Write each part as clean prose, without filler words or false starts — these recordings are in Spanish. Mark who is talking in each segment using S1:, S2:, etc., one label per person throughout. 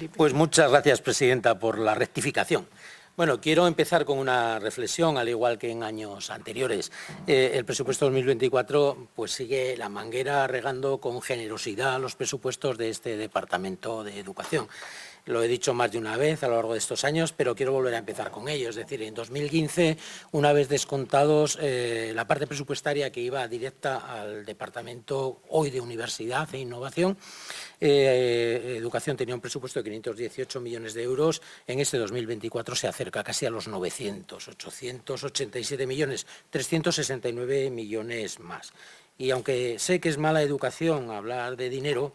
S1: Pues muchas gracias, presidenta, por la rectificación. Bueno, quiero empezar con una reflexión, al igual que en años anteriores. El presupuesto 2024 pues sigue la manguera regando con generosidad los presupuestos de este Departamento de Educación. Lo he dicho más de una vez a lo largo de estos años, pero quiero volver a empezar con ello. Es decir, en 2015, una vez descontados la parte presupuestaria que iba directa al Departamento hoy de Universidad e Innovación, Educación tenía un presupuesto de 518 millones de euros. En este 2024 se acerca casi a los 900, 887 millones, 369 millones más. Y aunque sé que es mala educación hablar de dinero,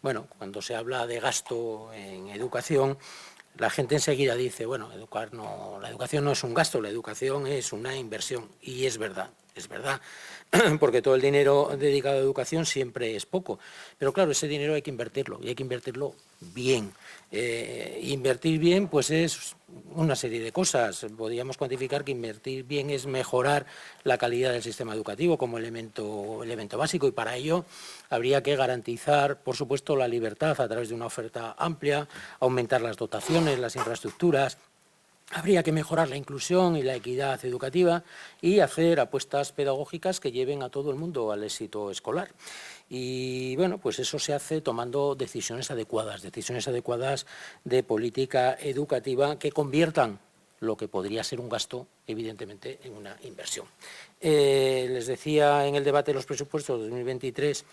S1: bueno, cuando se habla de gasto en educación, la gente enseguida dice, bueno, la educación no es un gasto, la educación es una inversión. Y es verdad, porque todo el dinero dedicado a educación siempre es poco. Pero claro, ese dinero hay que invertirlo, y hay que invertirlo bien. Invertir bien pues es una serie de cosas. Podríamos cuantificar que invertir bien es mejorar la calidad del sistema educativo como elemento básico, y para ello habría que garantizar, por supuesto, la libertad a través de una oferta amplia, aumentar las dotaciones, las infraestructuras. Habría que mejorar la inclusión y la equidad educativa y hacer apuestas pedagógicas que lleven a todo el mundo al éxito escolar. Y bueno, pues eso se hace tomando decisiones adecuadas de política educativa que conviertan lo que podría ser un gasto, evidentemente, en una inversión. Les decía en el debate de los presupuestos de 2023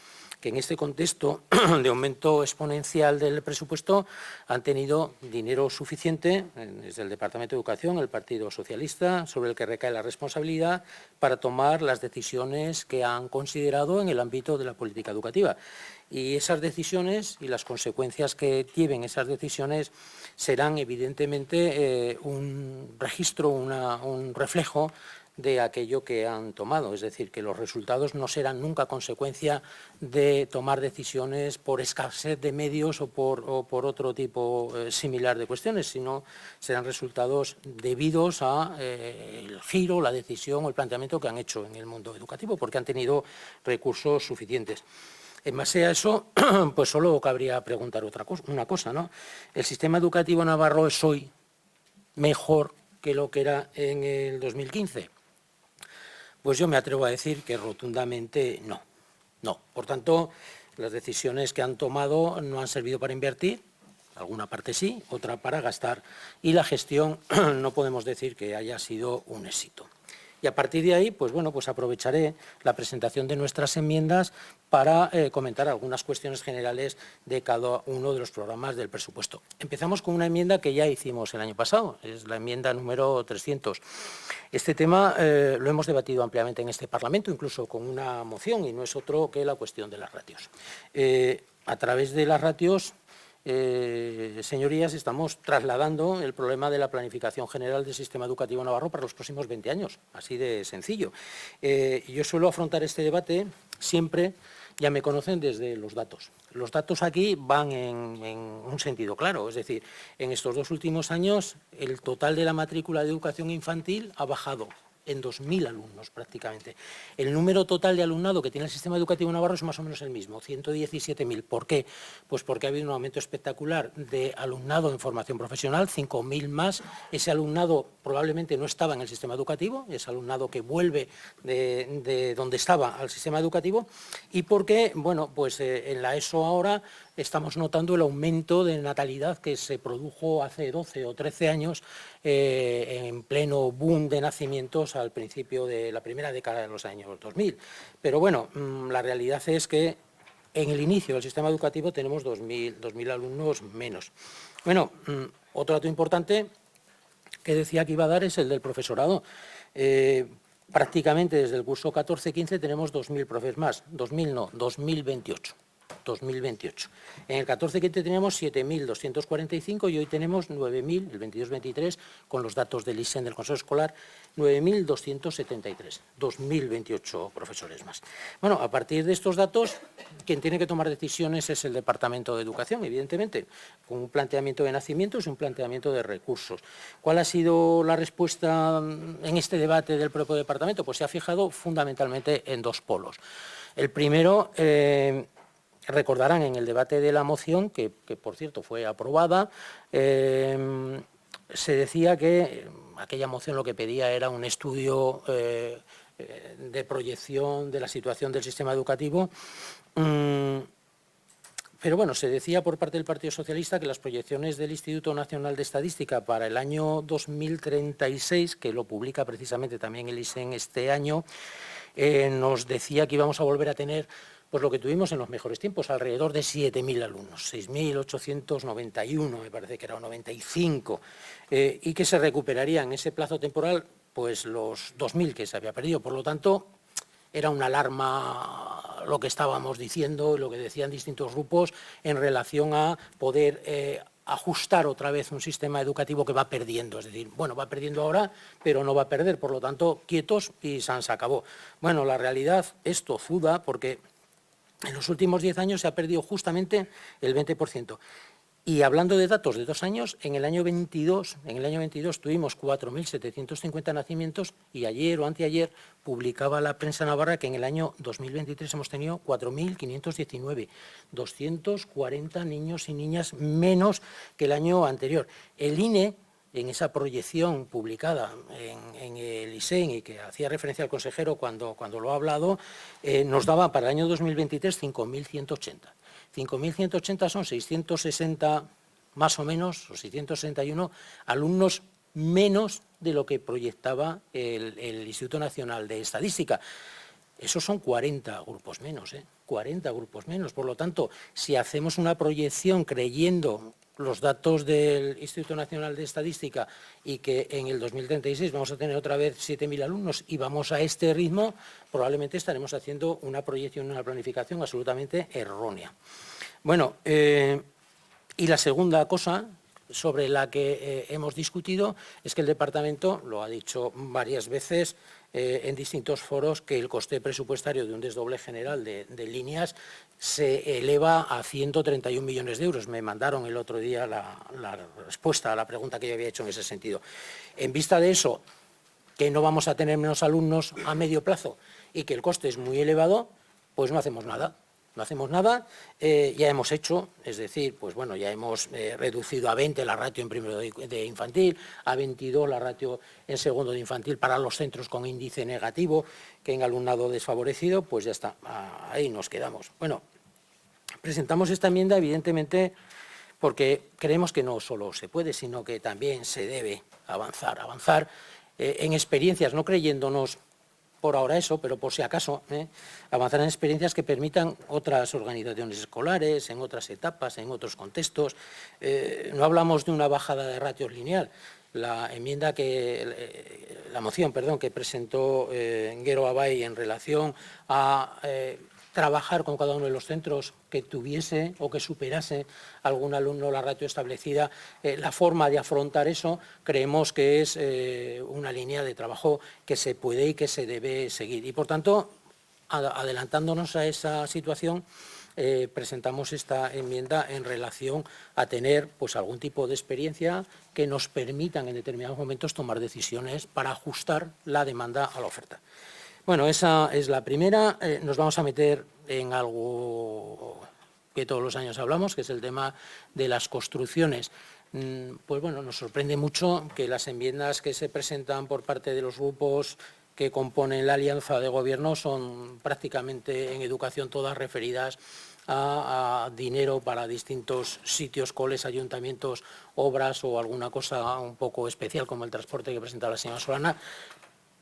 S1: que en este contexto de aumento exponencial del presupuesto han tenido dinero suficiente desde el Departamento de Educación, el Partido Socialista, sobre el que recae la responsabilidad para tomar las decisiones que han considerado en el ámbito de la política educativa. Y esas decisiones y las consecuencias que lleven esas decisiones serán evidentemente un registro, un reflejo de aquello que han tomado. Es decir, que los resultados no serán nunca consecuencia de tomar decisiones por escasez de medios o por otro tipo similar de cuestiones, sino serán resultados debidos a el giro, la decisión o el planteamiento que han hecho en el mundo educativo, porque han tenido recursos suficientes. En base a eso, pues solo cabría preguntar una cosa, ¿no? ¿El sistema educativo navarro es hoy mejor que lo que era en el 2015? Pues yo me atrevo a decir que rotundamente no. No. Por tanto, las decisiones que han tomado no han servido para invertir, alguna parte sí, otra para gastar, y la gestión no podemos decir que haya sido un éxito. Y a partir de ahí, pues bueno, pues aprovecharé la presentación de nuestras enmiendas para comentar algunas cuestiones generales de cada uno de los programas del presupuesto. Empezamos con una enmienda que ya hicimos el año pasado, es la enmienda número 300. Este tema lo hemos debatido ampliamente en este Parlamento, incluso con una moción, y no es otro que la cuestión de las ratios. A través de las ratios, señorías, estamos trasladando el problema de la planificación general del sistema educativo navarro para los próximos 20 años, así de sencillo. Yo suelo afrontar este debate siempre, ya me conocen, desde los datos. Los datos aquí van en un sentido claro, es decir, en estos 2 últimos años el total de la matrícula de educación infantil ha bajado en 2.000 alumnos prácticamente. El número total de alumnado que tiene el sistema educativo navarro es más o menos el mismo, 117.000. ¿Por qué? Pues porque ha habido un aumento espectacular de alumnado en formación profesional, 5.000 más. Ese alumnado probablemente no estaba en el sistema educativo, es alumnado que vuelve de donde estaba al sistema educativo, y porque, bueno, pues en la ESO ahora estamos notando el aumento de natalidad que se produjo hace 12 o 13 años en pleno boom de nacimientos al principio de la primera década de los años 2000. Pero bueno, la realidad es que en el inicio del sistema educativo tenemos 2.000 alumnos menos. Bueno, otro dato importante que decía que iba a dar es el del profesorado. Prácticamente desde el curso 14-15 tenemos 2.000 profes más. 2.000 no, 2.028. 2028. En el 14-15 teníamos 7.245 y hoy tenemos 9.000, el 22-23, con los datos del ISEN del Consejo Escolar, 9.273, 2.028 profesores más. Bueno, a partir de estos datos, quien tiene que tomar decisiones es el Departamento de Educación, evidentemente, con un planteamiento de nacimientos y un planteamiento de recursos. ¿Cuál ha sido la respuesta en este debate del propio Departamento? Pues se ha fijado fundamentalmente en 2 polos. El primero, recordarán en el debate de la moción, que por cierto fue aprobada, se decía que aquella moción lo que pedía era un estudio de proyección de la situación del sistema educativo. Pero bueno, se decía por parte del Partido Socialista que las proyecciones del Instituto Nacional de Estadística para el año 2036, que lo publica precisamente también el ISEN este año, nos decía que íbamos a volver a tener pues lo que tuvimos en los mejores tiempos, alrededor de 7.000 alumnos, 6.891, me parece que era, o 95, y que se recuperaría en ese plazo temporal pues los 2.000 que se había perdido. Por lo tanto, era una alarma lo que estábamos diciendo y lo que decían distintos grupos en relación a poder ajustar otra vez un sistema educativo que va perdiendo. Es decir, bueno, va perdiendo ahora, pero no va a perder. Por lo tanto, quietos y se acabó. Bueno, la realidad es tozuda porque en los últimos 10 años se ha perdido justamente el 20%. Y hablando de datos de 2 años, en el año 22 tuvimos 4.750 nacimientos y ayer o anteayer publicaba la prensa navarra que en el año 2023 hemos tenido 4.519, 240 niños y niñas menos que el año anterior. El INE, en esa proyección publicada en el ISEN y que hacía referencia al consejero cuando lo ha hablado, nos daba para el año 2023 5.180. 5.180 son 660 más o menos, o 661 alumnos menos de lo que proyectaba el Instituto Nacional de Estadística. Esos son 40 grupos menos, 40 grupos menos. Por lo tanto, si hacemos una proyección creyendo los datos del Instituto Nacional de Estadística y que en el 2036 vamos a tener otra vez 7.000 alumnos y vamos a este ritmo, probablemente estaremos haciendo una proyección, una planificación absolutamente errónea. Bueno, y la segunda cosa sobre la que hemos discutido es que el Departamento, lo ha dicho varias veces en distintos foros, que el coste presupuestario de un desdoble general de líneas se eleva a 131 millones de euros. Me mandaron el otro día la respuesta a la pregunta que yo había hecho en ese sentido. En vista de eso, que no vamos a tener menos alumnos a medio plazo y que el coste es muy elevado, pues no hacemos nada. No hacemos nada, ya hemos hecho, es decir, pues bueno, ya hemos reducido a 20 la ratio en primero de infantil, a 22 la ratio en segundo de infantil para los centros con índice negativo, que en alumnado desfavorecido, pues ya está, ahí nos quedamos. Bueno, presentamos esta enmienda evidentemente porque creemos que no solo se puede, sino que también se debe avanzar en experiencias, no creyéndonos por ahora eso, pero por si acaso, avanzar en experiencias que permitan otras organizaciones escolares, en otras etapas, en otros contextos. No hablamos de una bajada de ratios lineal. La moción que presentó Gero Abay en relación a trabajar con cada uno de los centros que tuviese o que superase algún alumno la ratio establecida, la forma de afrontar eso creemos que es una línea de trabajo que se puede y que se debe seguir. Y por tanto, adelantándonos a esa situación, presentamos esta enmienda en relación a tener pues algún tipo de experiencia que nos permitan en determinados momentos tomar decisiones para ajustar la demanda a la oferta. Bueno, esa es la primera. Nos vamos a meter en algo que todos los años hablamos, que es el tema de las construcciones. Pues bueno, nos sorprende mucho que las enmiendas que se presentan por parte de los grupos que componen la alianza de gobierno son prácticamente en educación todas referidas a dinero para distintos sitios, coles, ayuntamientos, obras o alguna cosa un poco especial como el transporte que presenta la señora Solana.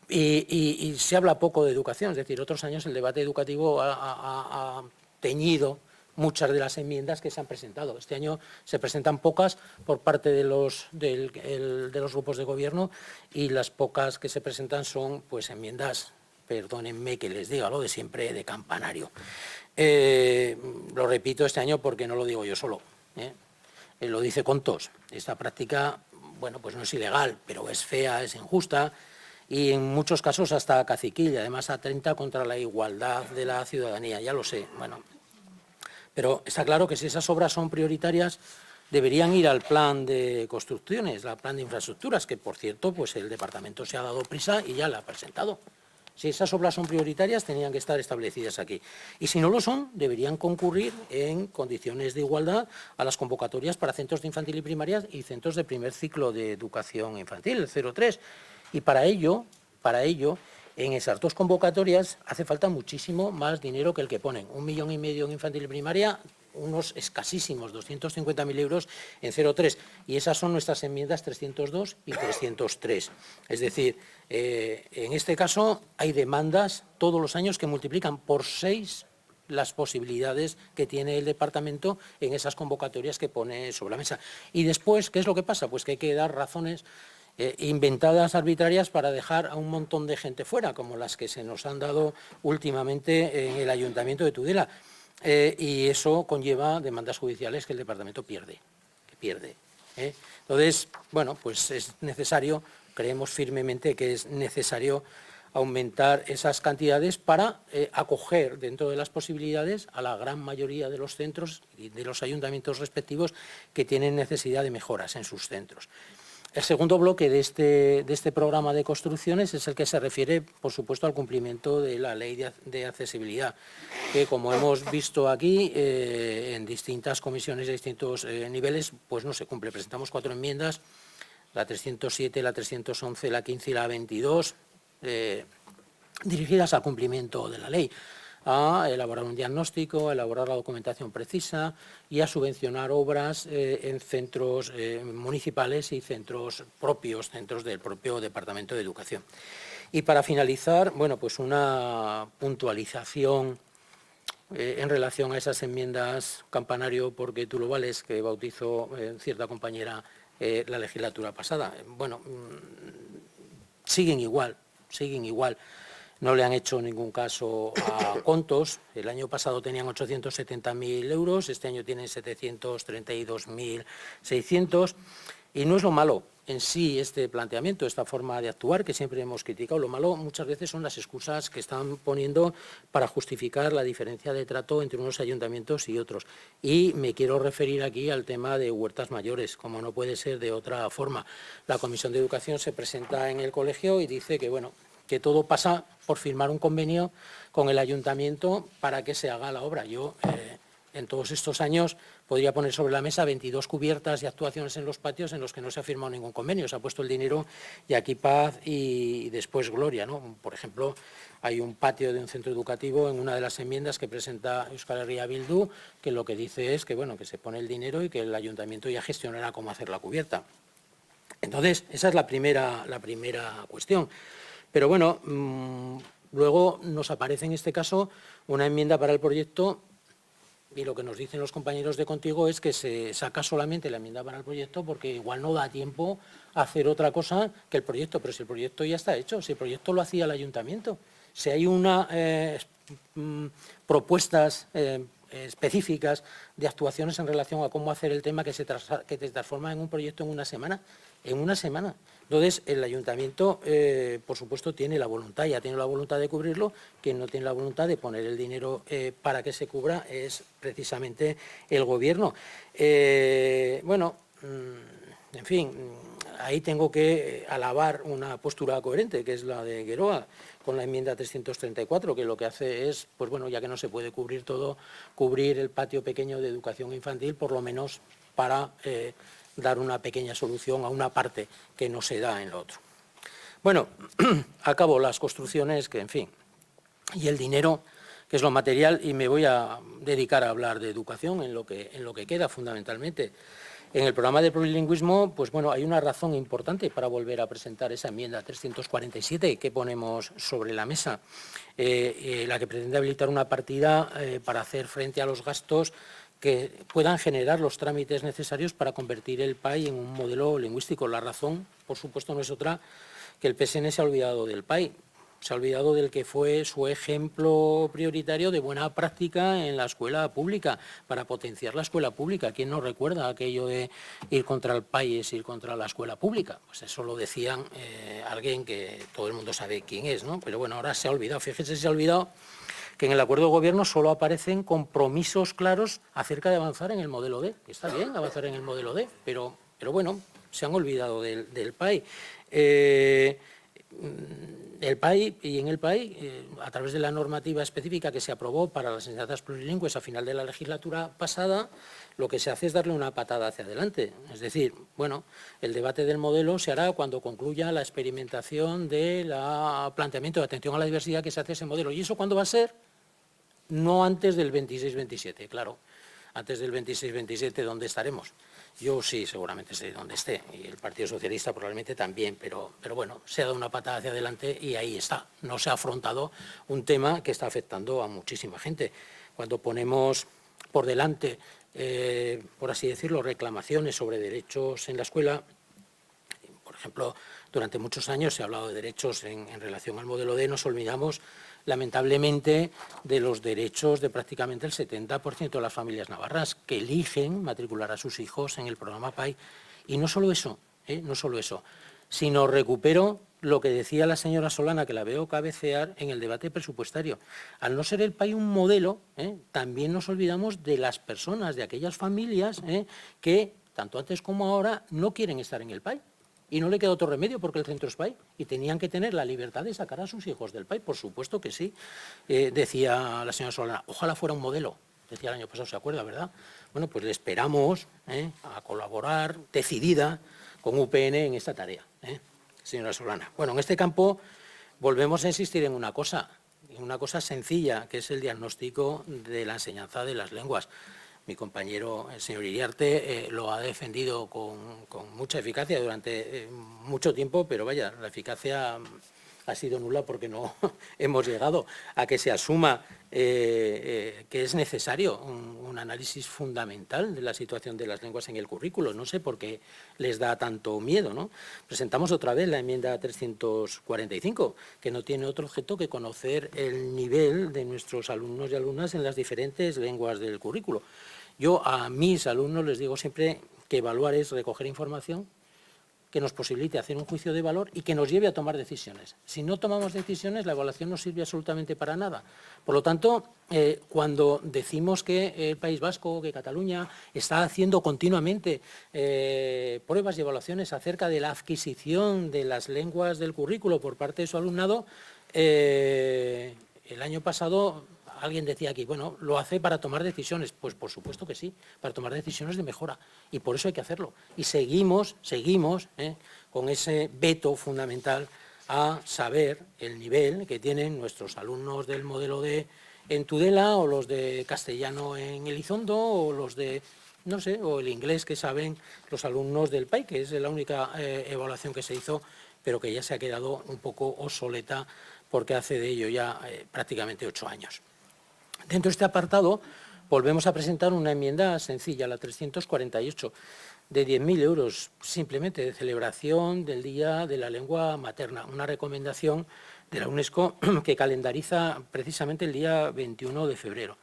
S1: Y se habla poco de educación, es decir, otros años el debate educativo ha teñido muchas de las enmiendas que se han presentado. Este año se presentan pocas por parte de los grupos de gobierno y las pocas que se presentan son pues enmiendas, perdónenme que les diga lo de siempre, de campanario. Lo repito este año porque no lo digo yo solo, lo dice Contos. Esta práctica, bueno, pues no es ilegal, pero es fea, es injusta, y en muchos casos hasta caciquilla, además atenta contra la igualdad de la ciudadanía, ya lo sé, bueno. Pero está claro que si esas obras son prioritarias, deberían ir al plan de construcciones, al plan de infraestructuras, que por cierto, pues el departamento se ha dado prisa y ya la ha presentado. Si esas obras son prioritarias, tenían que estar establecidas aquí. Y si no lo son, deberían concurrir en condiciones de igualdad a las convocatorias para centros de infantil y primaria y centros de primer ciclo de educación infantil, el 0-3. Y para ello, en esas dos convocatorias hace falta muchísimo más dinero que el que ponen. 1,5 millones en infantil y primaria, unos escasísimos 250.000 euros en 0,3. Y esas son nuestras enmiendas 302 y 303. Es decir, en este caso hay demandas todos los años que multiplican por 6 las posibilidades que tiene el departamento en esas convocatorias que pone sobre la mesa. Y después, ¿qué es lo que pasa? Pues que hay que dar razones inventadas arbitrarias para dejar a un montón de gente fuera, como las que se nos han dado últimamente en el Ayuntamiento de Tudela. Y eso conlleva demandas judiciales que el departamento pierde. Entonces, bueno, pues es necesario, creemos firmemente que es necesario aumentar esas cantidades para acoger dentro de las posibilidades a la gran mayoría de los centros y de los ayuntamientos respectivos que tienen necesidad de mejoras en sus centros. El segundo bloque de este programa de construcciones es el que se refiere, por supuesto, al cumplimiento de la ley de accesibilidad, que, como hemos visto aquí, en distintas comisiones de distintos niveles, pues no se cumple. Presentamos 4 enmiendas, la 307, la 311, la 15 y la 22, dirigidas al cumplimiento de la ley, a elaborar un diagnóstico, a elaborar la documentación precisa y a subvencionar obras en centros municipales y centros propios, centros del propio Departamento de Educación. Y para finalizar, bueno, pues una puntualización en relación a esas enmiendas campanario porque tú lo vales, que bautizó cierta compañera la legislatura pasada. Bueno, siguen igual. No le han hecho ningún caso a Contos. El año pasado tenían 870.000 euros, este año tienen 732.600. Y no es lo malo en sí este planteamiento, esta forma de actuar que siempre hemos criticado. Lo malo muchas veces son las excusas que están poniendo para justificar la diferencia de trato entre unos ayuntamientos y otros. Y me quiero referir aquí al tema de huertas mayores, como no puede ser de otra forma. La Comisión de Educación se presenta en el colegio y dice que, bueno, que todo pasa por firmar un convenio con el ayuntamiento para que se haga la obra. Yo, en todos estos años, podría poner sobre la mesa 22 cubiertas y actuaciones en los patios en los que no se ha firmado ningún convenio. Se ha puesto el dinero y aquí paz y después gloria, ¿no? Por ejemplo, hay un patio de un centro educativo en una de las enmiendas que presenta Euskal Herria Bildu, que lo que dice es que, bueno, que se pone el dinero y que el ayuntamiento ya gestionará cómo hacer la cubierta. Entonces, esa es la primera cuestión. Pero bueno, luego nos aparece en este caso una enmienda para el proyecto y lo que nos dicen los compañeros de Contigo es que se saca solamente la enmienda para el proyecto porque igual no da tiempo a hacer otra cosa que el proyecto. Pero si el proyecto ya está hecho, si el proyecto lo hacía el ayuntamiento, si hay propuestas específicas de actuaciones en relación a cómo hacer el tema que se transforma en un proyecto en una semana. Entonces, el ayuntamiento, por supuesto, tiene la voluntad de cubrirlo. Quien no tiene la voluntad de poner el dinero para que se cubra es precisamente el Gobierno. Bueno, en fin, ahí tengo que alabar una postura coherente, que es la de Geroa, con la enmienda 334, que lo que hace es, pues bueno, ya que no se puede cubrir todo, cubrir el patio pequeño de educación infantil, por lo menos para dar una pequeña solución a una parte que no se da en lo otro. Bueno, acabo las construcciones, que en fin, y el dinero, que es lo material, y me voy a dedicar a hablar de educación en lo que queda fundamentalmente. En el programa de plurilingüismo, pues bueno, hay una razón importante para volver a presentar esa enmienda 347 que ponemos sobre la mesa, la que pretende habilitar una partida para hacer frente a los gastos que puedan generar los trámites necesarios para convertir el PAI en un modelo lingüístico. La razón, por supuesto, no es otra que el PSN se ha olvidado del PAI. Se ha olvidado del que fue su ejemplo prioritario de buena práctica en la escuela pública, para potenciar la escuela pública. ¿Quién no recuerda aquello de ir contra el PAI es ir contra la escuela pública? Pues eso lo decían alguien que todo el mundo sabe quién es, ¿no? Pero bueno, ahora se ha olvidado. Fíjese, se ha olvidado que en el acuerdo de gobierno solo aparecen compromisos claros acerca de avanzar en el modelo D. Está bien avanzar en el modelo D, pero bueno, se han olvidado del PAI. el PAI y en el PAI, a través de la normativa específica que se aprobó para las enseñanzas plurilingües a final de la legislatura pasada, lo que se hace es darle una patada hacia adelante. Es decir, bueno, el debate del modelo se hará cuando concluya la experimentación del planteamiento de atención a la diversidad que se hace ese modelo. ¿Y eso cuándo va a ser? No antes del 26-27, claro. Antes del 26-27, ¿dónde estaremos? Yo sí, seguramente sé dónde esté, y el Partido Socialista probablemente también, pero bueno, se ha dado una patada hacia adelante y ahí está. No se ha afrontado un tema que está afectando a muchísima gente. Cuando ponemos por delante, por así decirlo, reclamaciones sobre derechos en la escuela, por ejemplo, durante muchos años se ha hablado de derechos en relación al modelo D, nos olvidamos lamentablemente de los derechos de prácticamente el 70% de las familias navarras que eligen matricular a sus hijos en el programa PAI. Y no solo eso, sino recupero lo que decía la señora Solana, que la veo cabecear en el debate presupuestario. Al no ser el PAI un modelo, también nos olvidamos de las personas, de aquellas familias que, tanto antes como ahora, no quieren estar en el PAI. Y no le queda otro remedio porque el centro es PAI y tenían que tener la libertad de sacar a sus hijos del PAI, por supuesto que sí. Decía la señora Solana, ojalá fuera un modelo, decía el año pasado, ¿se acuerda, verdad? Bueno, pues le esperamos a colaborar decidida con UPN en esta tarea, señora Solana. Bueno, en este campo volvemos a insistir en una cosa sencilla, que es el diagnóstico de la enseñanza de las lenguas. Mi compañero, el señor Iriarte, lo ha defendido con mucha eficacia durante mucho tiempo, pero vaya, la eficacia ha sido nula porque no hemos llegado a que se asuma que es necesario un análisis fundamental de la situación de las lenguas en el currículo. No sé por qué les da tanto miedo, ¿no? Presentamos otra vez la enmienda 345, que no tiene otro objeto que conocer el nivel de nuestros alumnos y alumnas en las diferentes lenguas del currículo. Yo a mis alumnos les digo siempre que evaluar es recoger información que nos posibilite hacer un juicio de valor y que nos lleve a tomar decisiones. Si no tomamos decisiones, la evaluación no sirve absolutamente para nada. Por lo tanto, cuando decimos que el País Vasco, que Cataluña, está haciendo continuamente pruebas y evaluaciones acerca de la adquisición de las lenguas del currículo por parte de su alumnado, el año pasado alguien decía aquí, bueno, lo hace para tomar decisiones. Pues por supuesto que sí, para tomar decisiones de mejora. Y por eso hay que hacerlo. Y seguimos con ese veto fundamental a saber el nivel que tienen nuestros alumnos del modelo D en Tudela, o los de castellano en Elizondo, o los de, no sé, o el inglés que saben los alumnos del PAI, que es la única evaluación que se hizo, pero que ya se ha quedado un poco obsoleta porque hace de ello ya prácticamente 8 años. Dentro de este apartado volvemos a presentar una enmienda sencilla, la 348, de 10.000 euros, simplemente de celebración del Día de la Lengua Materna, una recomendación de la UNESCO que calendariza precisamente el día 21 de febrero.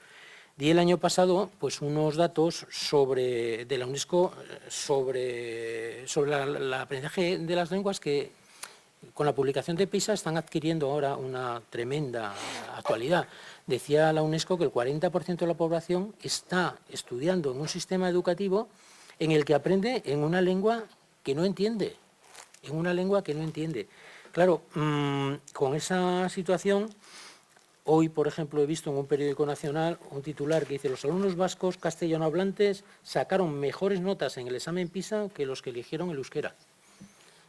S1: Di el año pasado pues, unos datos de la UNESCO sobre el aprendizaje de las lenguas que, con la publicación de PISA, están adquiriendo ahora una tremenda actualidad. Decía la UNESCO que el 40% de la población está estudiando en un sistema educativo en el que aprende en una lengua que no entiende, Claro, con esa situación, hoy, por ejemplo, he visto en un periódico nacional un titular que dice: los alumnos vascos castellanohablantes sacaron mejores notas en el examen PISA que los que eligieron el euskera.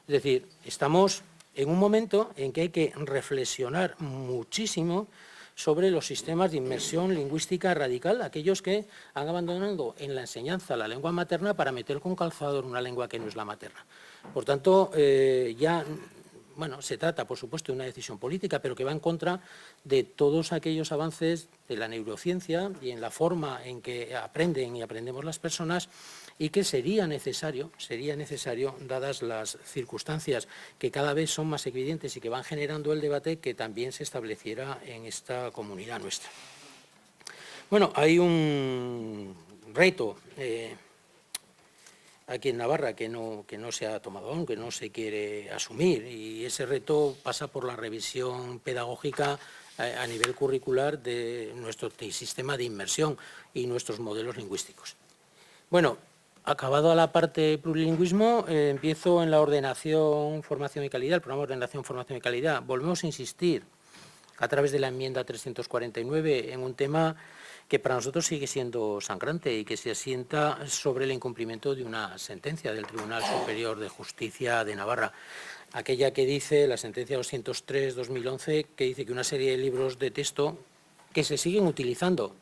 S1: Es decir, estamos en un momento en que hay que reflexionar muchísimo sobre los sistemas de inmersión lingüística radical, aquellos que han abandonado en la enseñanza la lengua materna para meter con calzador una lengua que no es la materna. Por tanto, se trata, por supuesto, de una decisión política, pero que va en contra de todos aquellos avances de la neurociencia y en la forma en que aprenden y aprendemos las personas, y que sería necesario, dadas las circunstancias que cada vez son más evidentes y que van generando el debate, que también se estableciera en esta comunidad nuestra. Bueno, hay un reto aquí en Navarra que no se ha tomado aún, que no se quiere asumir, y ese reto pasa por la revisión pedagógica a nivel curricular de nuestro sistema de inmersión y nuestros modelos lingüísticos. Bueno, acabado la parte plurilingüismo, empiezo en la ordenación, formación y calidad, el programa de ordenación, formación y calidad. Volvemos a insistir a través de la enmienda 349 en un tema que para nosotros sigue siendo sangrante y que se asienta sobre el incumplimiento de una sentencia del Tribunal Superior de Justicia de Navarra. Aquella que dice, la sentencia 203/2011, que dice que una serie de libros de texto que se siguen utilizando,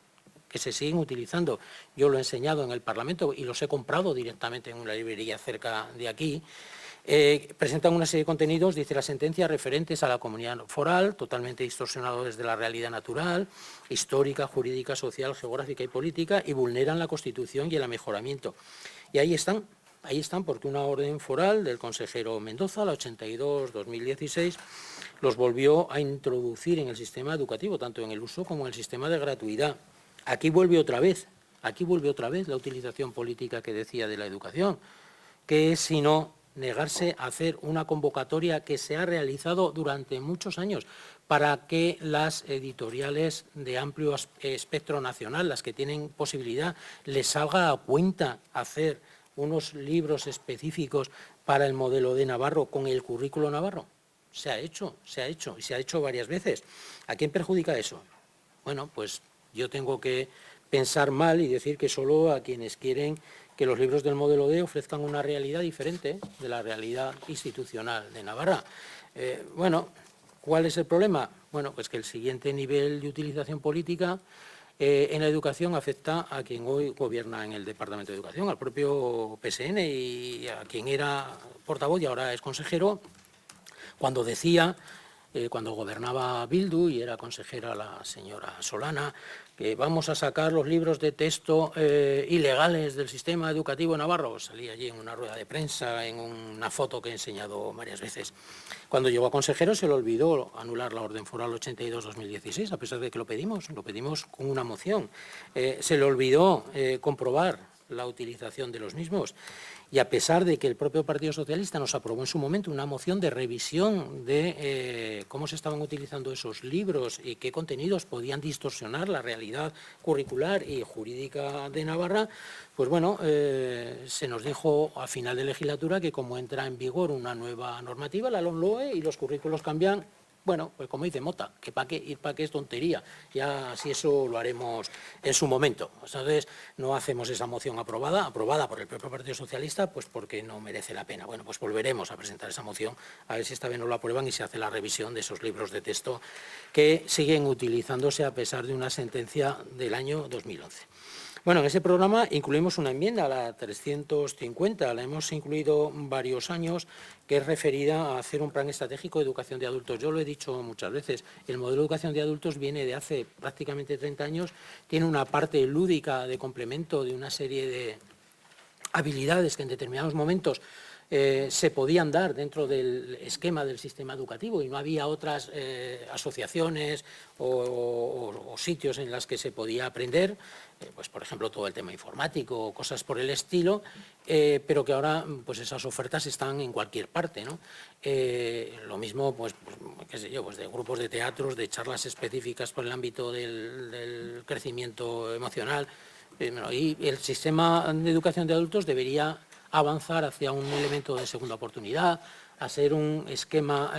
S1: yo lo he enseñado en el Parlamento y los he comprado directamente en una librería cerca de aquí, presentan una serie de contenidos, dice la sentencia, referentes a la comunidad foral, totalmente distorsionados desde la realidad natural, histórica, jurídica, social, geográfica y política, y vulneran la Constitución y el amejoramiento. Y ahí están porque una orden foral del consejero Mendoza, la 82/2016, los volvió a introducir en el sistema educativo, tanto en el uso como en el sistema de gratuidad. Aquí vuelve otra vez la utilización política que decía de la educación, que es sino negarse a hacer una convocatoria que se ha realizado durante muchos años para que las editoriales de amplio espectro nacional, las que tienen posibilidad, les salga a cuenta hacer unos libros específicos para el modelo de Navarro con el currículo navarro. Se ha hecho y se ha hecho varias veces. ¿A quién perjudica eso? Bueno, pues yo tengo que pensar mal y decir que solo a quienes quieren que los libros del modelo D ofrezcan una realidad diferente de la realidad institucional de Navarra. Bueno, ¿cuál es el problema? Bueno, pues que el siguiente nivel de utilización política en la educación afecta a quien hoy gobierna en el Departamento de Educación, al propio PSN y a quien era portavoz y ahora es consejero, cuando decía, cuando gobernaba Bildu y era consejera la señora Solana, que vamos a sacar los libros de texto ilegales del sistema educativo navarro. Salía allí en una rueda de prensa, en una foto que he enseñado varias veces. Cuando llegó a consejero se le olvidó anular la orden foral 82/2016, a pesar de que lo pedimos con una moción. Se le olvidó comprobar la utilización de los mismos. Y a pesar de que el propio Partido Socialista nos aprobó en su momento una moción de revisión de cómo se estaban utilizando esos libros y qué contenidos podían distorsionar la realidad curricular y jurídica de Navarra, pues bueno, se nos dijo a final de legislatura que como entra en vigor una nueva normativa, la LOMLOE, y los currículos cambian. Bueno, pues como dice Mota, que para qué, ir para qué es tontería, ya si eso lo haremos en su momento. Entonces, no hacemos esa moción aprobada por el propio Partido Socialista, pues porque no merece la pena. Bueno, pues volveremos a presentar esa moción, a ver si esta vez no la aprueban y se hace la revisión de esos libros de texto que siguen utilizándose a pesar de una sentencia del año 2011. Bueno, en ese programa incluimos una enmienda, la 350, la hemos incluido varios años, que es referida a hacer un plan estratégico de educación de adultos. Yo lo he dicho muchas veces, el modelo de educación de adultos viene de hace prácticamente 30 años, tiene una parte lúdica de complemento de una serie de habilidades que en determinados momentos se podían dar dentro del esquema del sistema educativo y no había otras asociaciones o sitios en las que se podía aprender, pues por ejemplo todo el tema informático o cosas por el estilo, pero que ahora pues esas ofertas están en cualquier parte, ¿no? Lo mismo pues qué sé yo, pues de grupos de teatros, de charlas específicas por el ámbito del crecimiento emocional, y el sistema de educación de adultos debería avanzar hacia un elemento de segunda oportunidad, a ser un esquema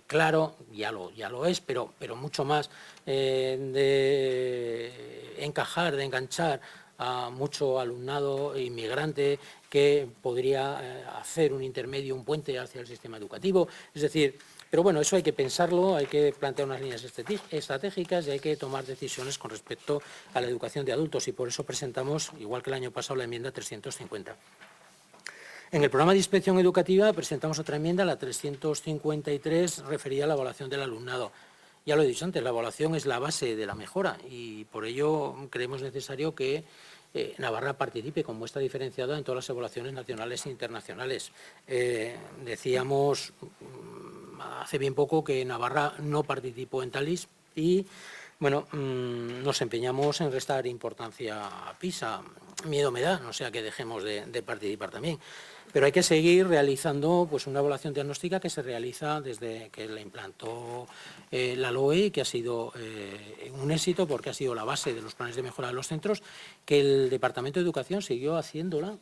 S1: claro, ya lo es, pero mucho más de encajar, de enganchar a mucho alumnado inmigrante que podría hacer un intermedio, un puente hacia el sistema educativo. Es decir, pero bueno, eso hay que pensarlo, hay que plantear unas líneas estratégicas y hay que tomar decisiones con respecto a la educación de adultos y por eso presentamos, igual que el año pasado, la enmienda 350. En el programa de inspección educativa presentamos otra enmienda, la 353, referida a la evaluación del alumnado. Ya lo he dicho antes, la evaluación es la base de la mejora y por ello creemos necesario que Navarra participe con muestra diferenciada en todas las evaluaciones nacionales e internacionales. Decíamos hace bien poco que Navarra no participó en TALIS y bueno, nos empeñamos en restar importancia a PISA. Miedo me da, no sea que dejemos de participar también. Pero hay que seguir realizando pues, una evaluación diagnóstica que se realiza desde que la implantó la LOE, que ha sido un éxito porque ha sido la base de los planes de mejora de los centros, que el Departamento de Educación siguió haciéndola,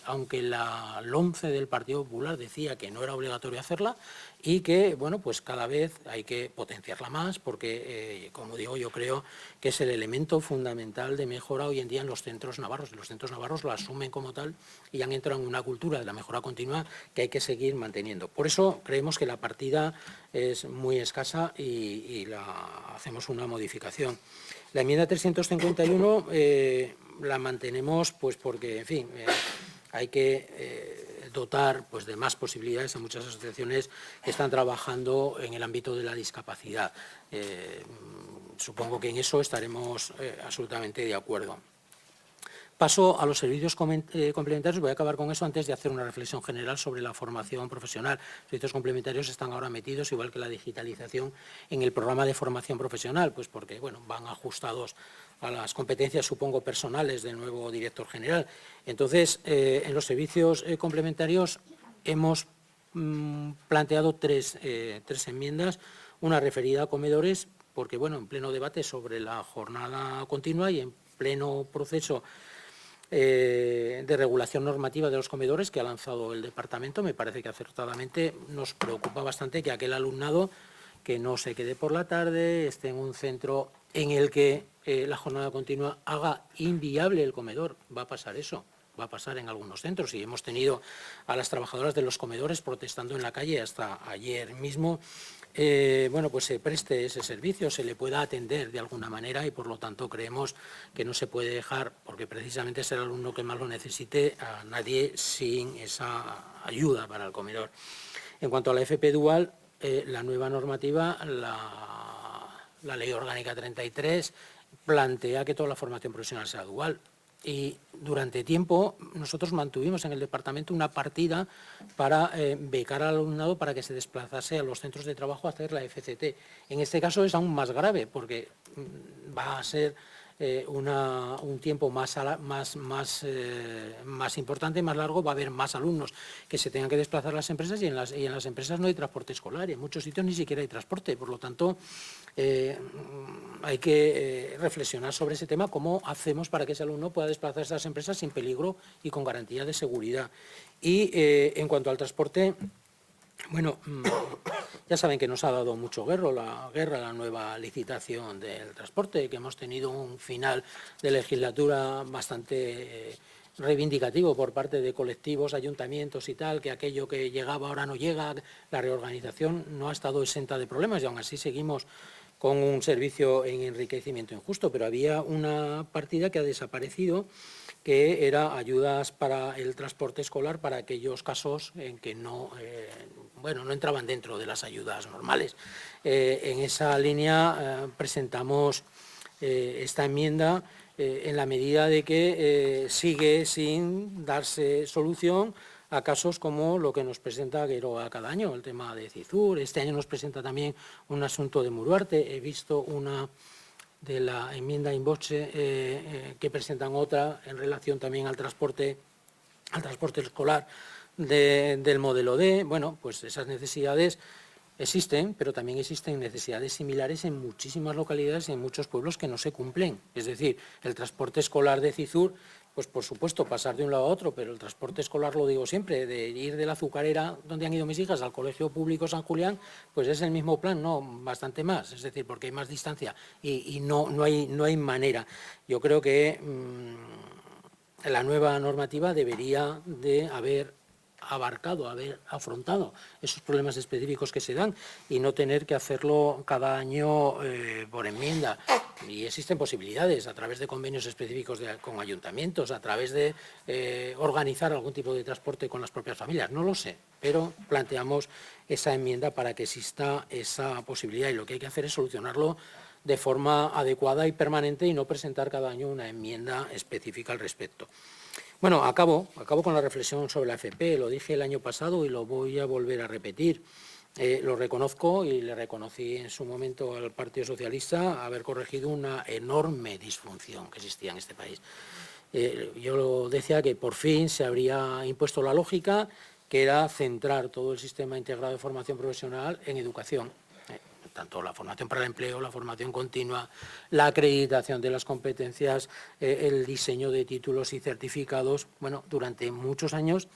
S1: aunque la LOMCE del Partido Popular decía que no era obligatorio hacerla y que, bueno, pues cada vez hay que potenciarla más porque, como digo, yo creo que es el elemento fundamental de mejora hoy en día en los centros navarros. Los centros navarros lo asumen como tal y han entrado en una cultura de la mejora continua que hay que seguir manteniendo. Por eso creemos que la partida es muy escasa y hacemos una modificación. La enmienda 351 la mantenemos pues porque, en fin, hay que dotar pues, de más posibilidades a muchas asociaciones que están trabajando en el ámbito de la discapacidad. Supongo que en eso estaremos absolutamente de acuerdo. Paso a los servicios complementarios. Voy a acabar con eso antes de hacer una reflexión general sobre la formación profesional. Los servicios complementarios están ahora metidos, igual que la digitalización, en el programa de formación profesional, pues porque bueno, van ajustados a las competencias, supongo, personales del nuevo director general. Entonces, en los servicios complementarios hemos planteado tres enmiendas, una referida a comedores, porque bueno, en pleno debate sobre la jornada continua y en pleno proceso de regulación normativa de los comedores que ha lanzado el departamento, me parece que acertadamente nos preocupa bastante que aquel alumnado que no se quede por la tarde, esté en un centro en el que la jornada continua haga inviable el comedor. Va a pasar eso, va a pasar en algunos centros y hemos tenido a las trabajadoras de los comedores protestando en la calle hasta ayer mismo. Bueno, pues se preste ese servicio, se le pueda atender de alguna manera y por lo tanto creemos que no se puede dejar, porque precisamente es el alumno que más lo necesite, a nadie sin esa ayuda para el comedor. En cuanto a la FP dual, la nueva normativa, la Ley Orgánica 33, plantea que toda la formación profesional sea dual. Y durante tiempo nosotros mantuvimos en el departamento una partida para becar al alumnado para que se desplazase a los centros de trabajo a hacer la FCT. En este caso es aún más grave porque va a ser un tiempo más importante, más largo, va a haber más alumnos que se tengan que desplazar a las empresas y en las empresas no hay transporte escolar y en muchos sitios ni siquiera hay transporte. Por lo tanto, hay que reflexionar sobre ese tema, cómo hacemos para que ese alumno pueda desplazarse a las empresas sin peligro y con garantía de seguridad. Y en cuanto al transporte, bueno, ya saben que nos ha dado mucho la nueva licitación del transporte, que hemos tenido un final de legislatura bastante reivindicativo por parte de colectivos, ayuntamientos y tal, que aquello que llegaba ahora no llega, la reorganización no ha estado exenta de problemas y aún así seguimos con un servicio en enriquecimiento injusto, pero había una partida que ha desaparecido, que era ayudas para el transporte escolar para aquellos casos en que no entraban dentro de las ayudas normales. En esa línea presentamos esta enmienda en la medida de que sigue sin darse solución a casos como lo que nos presenta Geroa cada año, el tema de Cizur. Este año nos presenta también un asunto de Muruarte. He visto una de la enmienda in voce que presentan otra en relación también al transporte escolar del modelo D. Bueno, pues esas necesidades existen, pero también existen necesidades similares en muchísimas localidades y en muchos pueblos que no se cumplen. Es decir, el transporte escolar de Cizur, pues por supuesto pasar de un lado a otro, pero el transporte escolar, lo digo siempre, de ir de la Azucarera, donde han ido mis hijas, al Colegio Público San Julián, pues es el mismo plan, no, bastante más, es decir, porque hay más distancia y no hay manera. Yo creo que la nueva normativa debería de haber afrontado esos problemas específicos que se dan y no tener que hacerlo cada año por enmienda. Y existen posibilidades a través de convenios específicos con ayuntamientos, a través de organizar algún tipo de transporte con las propias familias. No lo sé, pero planteamos esa enmienda para que exista esa posibilidad y lo que hay que hacer es solucionarlo de forma adecuada y permanente y no presentar cada año una enmienda específica al respecto. Bueno, acabo con la reflexión sobre la FP. Lo dije el año pasado y lo voy a volver a repetir. Lo reconozco y le reconocí en su momento al Partido Socialista haber corregido una enorme disfunción que existía en este país. Yo decía que por fin se habría impuesto la lógica, que era centrar todo el sistema integrado de formación profesional en educación. Tanto la formación para el empleo, la formación continua, la acreditación de las competencias, el diseño de títulos y certificados. Bueno, durante muchos años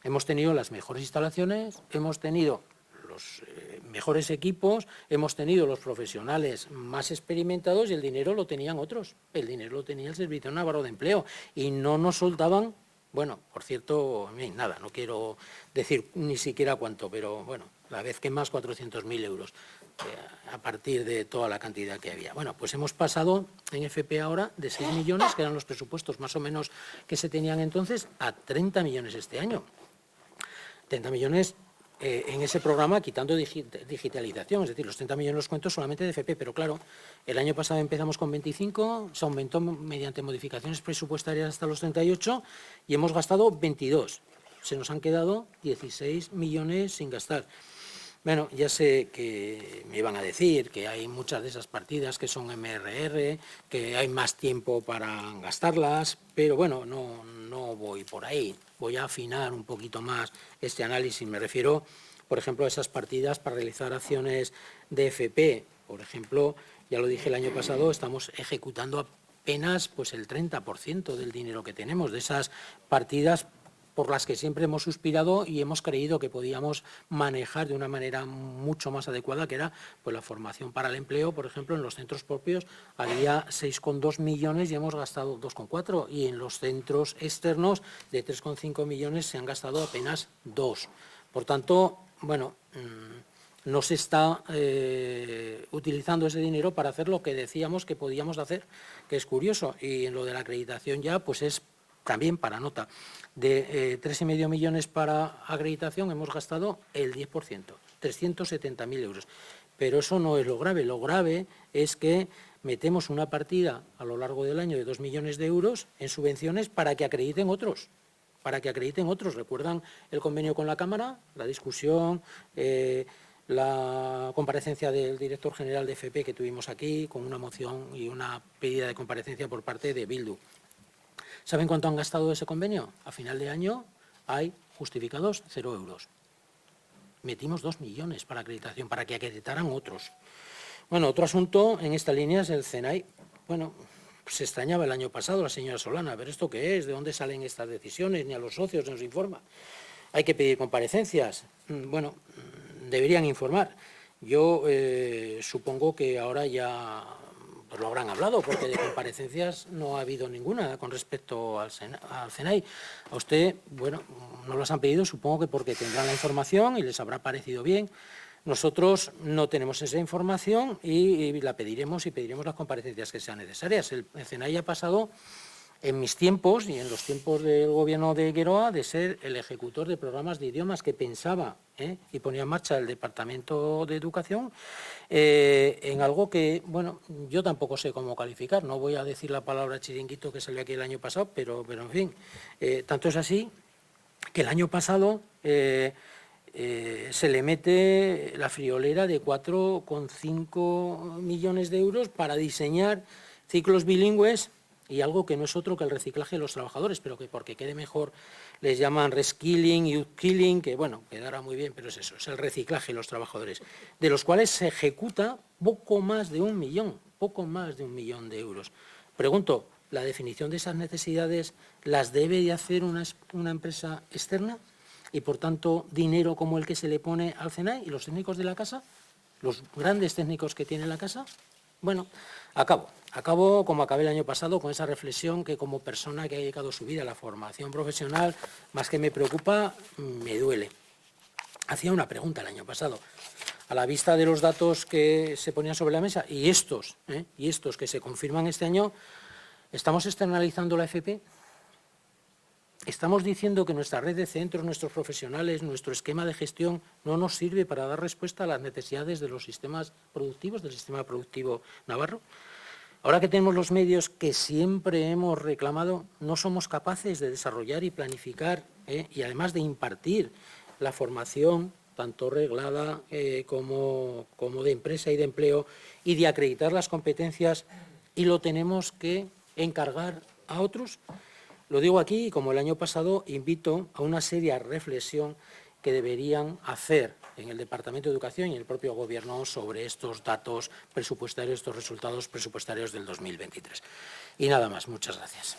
S1: hemos tenido las mejores instalaciones, hemos tenido los mejores equipos, hemos tenido los profesionales más experimentados y el dinero lo tenían otros. El dinero lo tenía el Servicio Navarro de Empleo y no nos soltaban, bueno, por cierto, nada, no quiero decir ni siquiera cuánto, pero bueno, la vez que más 400.000 euros a partir de toda la cantidad que había. Bueno, pues hemos pasado en FP ahora de 6 millones, que eran los presupuestos más o menos que se tenían entonces, a 30 millones este año. 30 millones en ese programa quitando digitalización, es decir, los 30 millones los cuento solamente de FP, pero claro, el año pasado empezamos con 25, se aumentó mediante modificaciones presupuestarias hasta los 38 y hemos gastado 22. Se nos han quedado 16 millones sin gastar. Bueno, ya sé que me iban a decir que hay muchas de esas partidas que son MRR, que hay más tiempo para gastarlas, pero bueno, no voy por ahí. Voy a afinar un poquito más este análisis. Me refiero, por ejemplo, a esas partidas para realizar acciones de FP. Por ejemplo, ya lo dije el año pasado, estamos ejecutando apenas pues, el 30% del dinero que tenemos, de esas partidas por las que siempre hemos suspirado y hemos creído que podíamos manejar de una manera mucho más adecuada, que era pues, la formación para el empleo. Por ejemplo, en los centros propios había 6,2 millones y hemos gastado 2,4, y en los centros externos de 3,5 millones se han gastado apenas 2. Por tanto, bueno, no se está utilizando ese dinero para hacer lo que decíamos que podíamos hacer, que es curioso. Y en lo de la acreditación ya, pues es también para nota. De 3,5 millones para acreditación hemos gastado el 10%, 370.000 euros. Pero eso no es lo grave es que metemos una partida a lo largo del año de 2 millones de euros en subvenciones para que acrediten otros. ¿Recuerdan el convenio con la Cámara? La discusión, la comparecencia del director general de FP que tuvimos aquí, con una moción y una pedida de comparecencia por parte de Bildu. ¿Saben cuánto han gastado ese convenio? A final de año hay justificados 0 euros. Metimos 2 millones para acreditación, para que acreditaran otros. Bueno, otro asunto en esta línea es el CENAI. Bueno, se extrañaba el año pasado la señora Solana, a ver esto qué es, de dónde salen estas decisiones, ni a los socios nos informa. Hay que pedir comparecencias. Bueno, deberían informar. Yo supongo que ahora ya pues lo habrán hablado, porque de comparecencias no ha habido ninguna con respecto al CENAI. A usted, bueno, no las han pedido, supongo que porque tendrán la información y les habrá parecido bien. Nosotros no tenemos esa información y la pediremos y pediremos las comparecencias que sean necesarias. El CENAI ha pasado en mis tiempos y en los tiempos del gobierno de Gueroa de ser el ejecutor de programas de idiomas que pensaba y ponía en marcha el Departamento de Educación en algo que, bueno, yo tampoco sé cómo calificar. No voy a decir la palabra chiringuito que salió aquí el año pasado, pero en fin, tanto es así que el año pasado se le mete la friolera de 4,5 millones de euros para diseñar ciclos bilingües y algo que no es otro que el reciclaje de los trabajadores, pero que porque quede mejor les llaman reskilling y upskilling, que bueno, quedará muy bien, pero es eso, es el reciclaje de los trabajadores, de los cuales se ejecuta poco más de 1 millón de euros. Pregunto, ¿la definición de esas necesidades las debe de hacer una empresa externa? Y por tanto, dinero como el que se le pone al CENAI y los técnicos de la casa, los grandes técnicos que tiene la casa. Bueno, acabo como acabé el año pasado, con esa reflexión que como persona que ha dedicado su vida a la formación profesional, más que me preocupa, me duele. Hacía una pregunta el año pasado. A la vista de los datos que se ponían sobre la mesa y estos que se confirman este año, ¿estamos externalizando la FP? ¿Estamos diciendo que nuestra red de centros, nuestros profesionales, nuestro esquema de gestión no nos sirve para dar respuesta a las necesidades de los sistemas productivos, del sistema productivo navarro? Ahora que tenemos los medios que siempre hemos reclamado, no somos capaces de desarrollar y planificar y además de impartir la formación, tanto reglada como de empresa y de empleo, y de acreditar las competencias, y lo tenemos que encargar a otros. Lo digo aquí y, como el año pasado, invito a una seria reflexión que deberían hacer en el Departamento de Educación y en el propio Gobierno sobre estos datos presupuestarios, estos resultados presupuestarios del 2023. Y nada más. Muchas gracias.